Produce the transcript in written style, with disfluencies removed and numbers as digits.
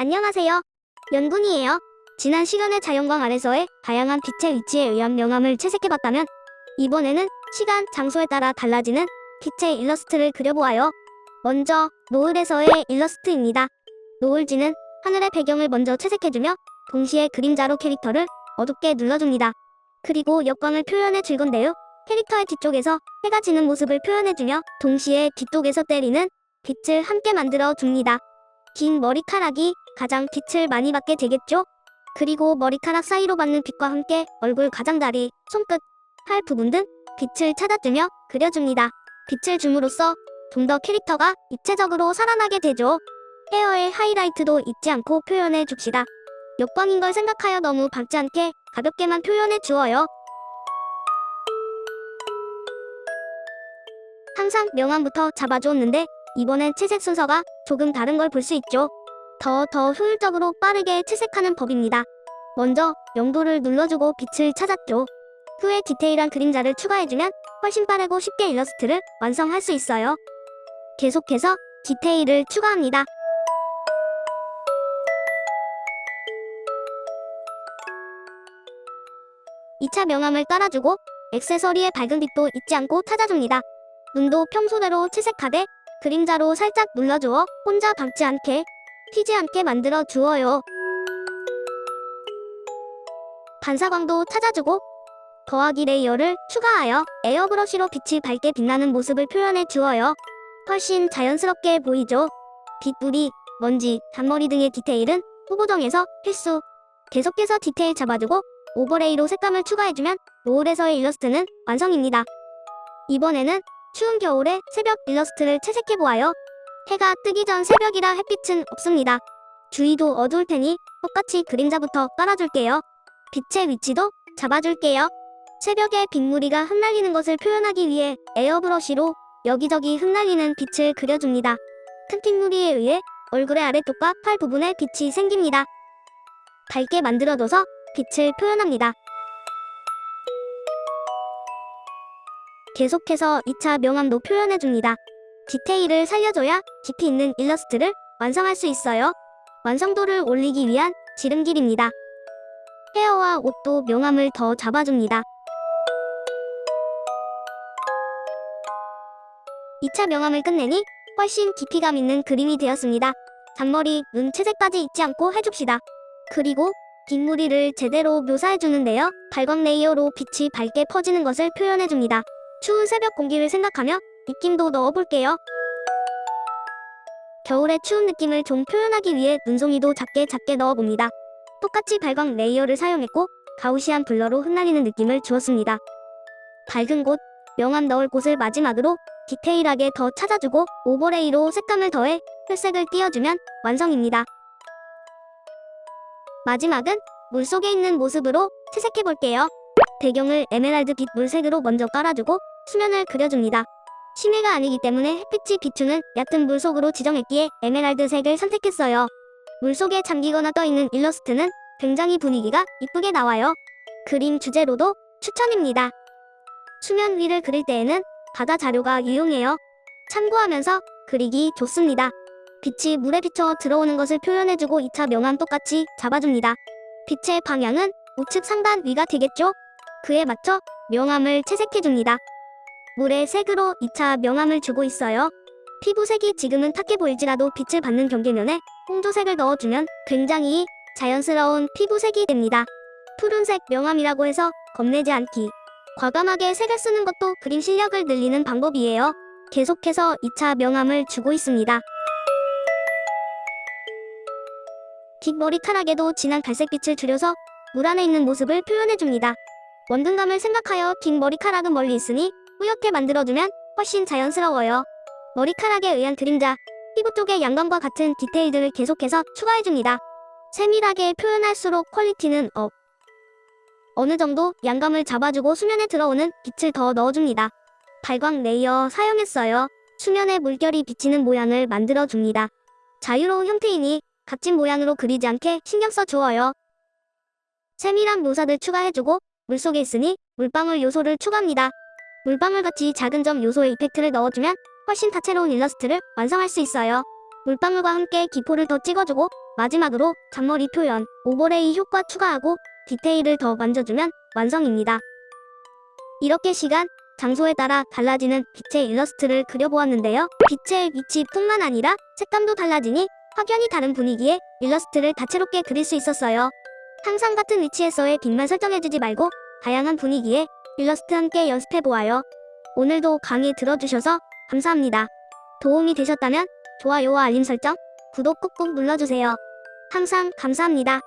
안녕하세요. 연분이에요. 지난 시간에 자연광 아래서의 다양한 빛의 위치에 의한 명암을 채색해봤다면 이번에는 시간, 장소에 따라 달라지는 빛의 일러스트를 그려보아요. 먼저 노을에서의 일러스트입니다. 노을지는 하늘의 배경을 먼저 채색해주며 동시에 그림자로 캐릭터를 어둡게 눌러줍니다. 그리고 역광을 표현해 줄 건데요. 캐릭터의 뒤쪽에서 해가 지는 모습을 표현해주며 동시에 뒤쪽에서 때리는 빛을 함께 만들어 줍니다. 긴 머리카락이 가장 빛을 많이 받게 되겠죠? 그리고 머리카락 사이로 받는 빛과 함께 얼굴 가장자리, 손끝, 팔 부분 등 빛을 찾아주며 그려줍니다. 빛을 줌으로써 좀 더 캐릭터가 입체적으로 살아나게 되죠. 헤어의 하이라이트도 잊지 않고 표현해 줍시다. 역광인 걸 생각하여 너무 밝지 않게 가볍게만 표현해 주어요. 항상 명암부터 잡아주었는데 이번엔 채색 순서가 조금 다른 걸 볼 수 있죠. 더 효율적으로 빠르게 채색하는 법입니다. 먼저 0도를 눌러주고 빛을 찾았죠. 후에 디테일한 그림자를 추가해주면 훨씬 빠르고 쉽게 일러스트를 완성할 수 있어요. 계속해서 디테일을 추가합니다. (2차) 명암을 깔아주고 액세서리의 밝은 빛도 잊지 않고 찾아줍니다. 눈도 평소대로 채색하되 그림자로 살짝 눌러주어 혼자 밝지 않게 튀지 않게 만들어 주어요. 반사광도 찾아주고 더하기 레이어를 추가하여 에어브러쉬로 빛이 밝게 빛나는 모습을 표현해 주어요. 훨씬 자연스럽게 보이죠? 빗뿌리, 먼지, 잔머리 등의 디테일은 후보정에서 필수. 계속해서 디테일 잡아주고 오버레이로 색감을 추가해주면 노을에서의 일러스트는 완성입니다. 이번에는 추운 겨울의 새벽 일러스트를 채색해보아요. 해가 뜨기 전 새벽이라 햇빛은 없습니다. 주위도 어두울 테니 똑같이 그림자부터 깔아줄게요. 빛의 위치도 잡아줄게요. 새벽에 빗무리가 흩날리는 것을 표현하기 위해 에어브러쉬로 여기저기 흩날리는 빛을 그려줍니다. 큰 빗무리에 의해 얼굴의 아래쪽과 팔 부분에 빛이 생깁니다. 밝게 만들어줘서 빛을 표현합니다. 계속해서 2차 명암도 표현해줍니다. 디테일을 살려줘야 깊이 있는 일러스트를 완성할 수 있어요. 완성도를 올리기 위한 지름길입니다. 헤어와 옷도 명암을 더 잡아줍니다. 2차 명암을 끝내니 훨씬 깊이감 있는 그림이 되었습니다. 잔머리, 눈 채색까지 잊지 않고 해줍시다. 그리고 빗무리를 제대로 묘사해주는데요. 발광 레이어로 빛이 밝게 퍼지는 것을 표현해줍니다. 추운 새벽 공기를 생각하며 느낌도 넣어볼게요. 겨울의 추운 느낌을 좀 표현하기 위해 눈송이도 작게 넣어봅니다. 똑같이 발광 레이어를 사용했고 가우시안 블러로 흩날리는 느낌을 주었습니다. 밝은 곳, 명암 넣을 곳을 마지막으로 디테일하게 더 찾아주고 오버레이로 색감을 더해 회색을 띄워주면 완성입니다. 마지막은 물속에 있는 모습으로 채색해볼게요. 배경을 에메랄드 빛 물색으로 먼저 깔아주고 수면을 그려줍니다. 심해가 아니기 때문에 햇빛이 비추는 얕은 물속으로 지정했기에 에메랄드 색을 선택했어요. 물속에 잠기거나 떠있는 일러스트는 굉장히 분위기가 이쁘게 나와요. 그림 주제로도 추천입니다. 수면 위를 그릴 때에는 바다 자료가 유용해요. 참고하면서 그리기 좋습니다. 빛이 물에 비쳐 들어오는 것을 표현해주고 2차 명암 똑같이 잡아줍니다. 빛의 방향은 우측 상단 위가 되겠죠? 그에 맞춰 명암을 채색해줍니다. 물의 색으로 2차 명암을 주고 있어요. 피부색이 지금은 탁해 보일지라도 빛을 받는 경계면에 홍조색을 넣어주면 굉장히 자연스러운 피부색이 됩니다. 푸른색 명암이라고 해서 겁내지 않기. 과감하게 색을 쓰는 것도 그림 실력을 늘리는 방법이에요. 계속해서 2차 명암을 주고 있습니다. 뒷머리카락에도 진한 갈색빛을 줄여서 물 안에 있는 모습을 표현해줍니다. 원근감을 생각하여 긴 머리카락은 멀리 있으니 뿌옇게 만들어주면 훨씬 자연스러워요. 머리카락에 의한 그림자, 피부 쪽의 양감과 같은 디테일들을 계속해서 추가해줍니다. 세밀하게 표현할수록 퀄리티는 업. 어느 정도 양감을 잡아주고 수면에 들어오는 빛을 더 넣어줍니다. 발광 레이어 사용했어요. 수면에 물결이 비치는 모양을 만들어줍니다. 자유로운 형태이니 값진 모양으로 그리지 않게 신경 써주어요. 세밀한 묘사들 추가해주고 물속에 있으니 물방울 요소를 추가합니다. 물방울같이 작은 점 요소의 이펙트를 넣어주면 훨씬 다채로운 일러스트를 완성할 수 있어요. 물방울과 함께 기포를 더 찍어주고 마지막으로 잔머리 표현, 오버레이 효과 추가하고 디테일을 더 만져주면 완성입니다. 이렇게 시간, 장소에 따라 달라지는 빛의 일러스트를 그려보았는데요. 빛의 위치뿐만 아니라 색감도 달라지니 확연히 다른 분위기의 일러스트를 다채롭게 그릴 수 있었어요. 항상 같은 위치에서의 빛만 설정해주지 말고 다양한 분위기의 일러스트 함께 연습해보아요. 오늘도 강의 들어주셔서 감사합니다. 도움이 되셨다면 좋아요와 알림 설정, 구독 꾹꾹 눌러주세요. 항상 감사합니다.